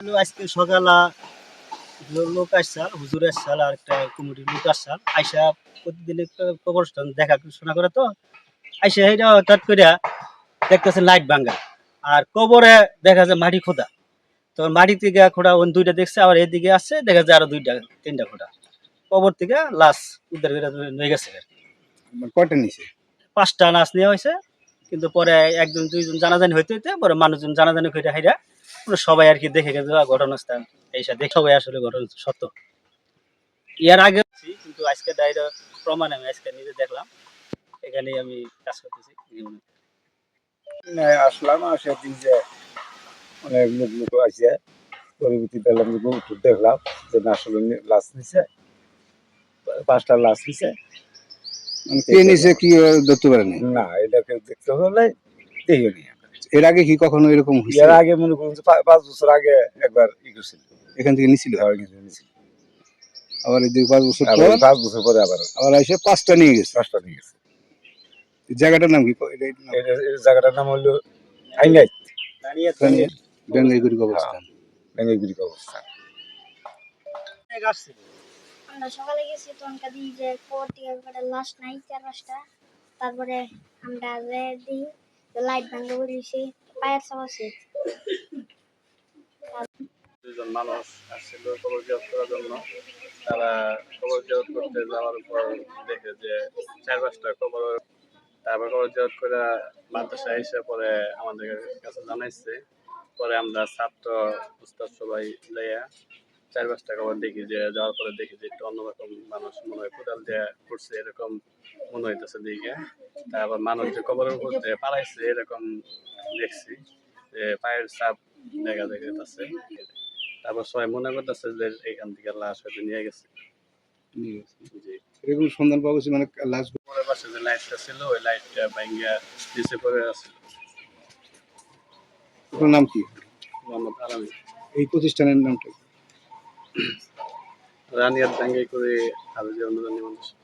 আজকে সকালে লোক আসছাল হুজুর আসছাল আর একটা কমিটির লোক আসছাল আইসা প্রতিদিন কবরস্থান দেখাশোনা করে তো আইসা এটা হঠাৎ করে দেখতেছে লাইট ভাঙ্গা আর কবরে দেখা যায় মাটি খোদা তো মাটি থেকে খোঁড়া ওই দুইটা দেখছে আবার এদিকে আসছে দেখা যায় আরো দুইটা তিনটা খোঁড়া কবর থেকে লাশ উদ্ধার করে নিয়ে গেছে কয়টা নিছে? 5টা লাশ নেওয়া হয়েছে কিন্তু পরে একজন দুইজন জানাজানি হইতে হইতে পরে মানুষজন জানাজানি করে হাইরা সবাই আর কি দেখে গেছে ঘটনাস্থান এইসব দেখে সবাই আসলে ঘটনা সত্য ইয়ার আগে কিন্তু আজকে ডাইরেক্ট প্রমাণ আমি আজকে নিজে দেখলাম এখানেই আমি কাজ করতেছি আসলাম আসার দিন যে অনেক লোক আছে পরবর্তী পেলাম দেখলাম যে না আসলে লাশ নিছে 5টা লাশ নিছে কে নিছে কি ধরতে পারেনি না এটাকে দেখতে হলে দেখিনি এর আগে কি কখনো এরকম হয়েছে? এর আগে মনে করুন 5 বছর আগে একবার ই করছিল এখান থেকে নিছিল আবার এই 5 বছর পর 5 বছর পরে আবার এসে 5টা নিয়ে গেছে জায়গাটার নাম কি? এই জায়গাটার নাম হলো আইনাইত ডাঙ্গাইগুড়ি কবরস্থান। ডাঙ্গাইগুড়ি কবরস্থান আমরা সকালে গেছি তখনকা দিই যে কবর থেকে একটা লাশ নাই 4-5টা তারপরে আমরা দিই লাইট ভাঙে বলেছি পায়ের চাপাচ্ছি দুজন মানুষ আসছিল কবর জিয়ারত করার জন্য তারা কবর জিয়ারত করতে যাওয়ার পর দেখে যে 4-5টা কবর তারপর কবর জিয়ারত করে মাদ্রাসা এসে পরে আমাদের কাছে জানাইছে পরে আমরা ছাত্র উস্তাদ সবাই যাইয়া 4-5টা কবর দেখি যে যাওয়ার পরে দেখি যে একটু অন্যরকম মানুষ মনে হয় কোদাল দিয়ে করছে এরকম মনে হইতেছে দিকে তারপর মানুষ যে কবরের উপর দিয়ে পালাইছে এরকম দেখছি যে পায়ের ছাপ দেখা যাইতেছে তারপর সবাই মনে করতেছে যে এখান থেকে লাশ হয়তো নিয়ে গেছে জি এরকম সন্ধান পাওয়া গেছে মানে লাশ পরের পাশে যে লাইটটা ছিল ওই লাইটটা ভাঙ্গা নিচে পড়ে আছিল আপনার নাম কি? মোহাম্মদ আলামী এই প্রতিষ্ঠানের নামটা রানিয়ার দাঙ্গাই করে আরো যে অনুদান নিবন্ধন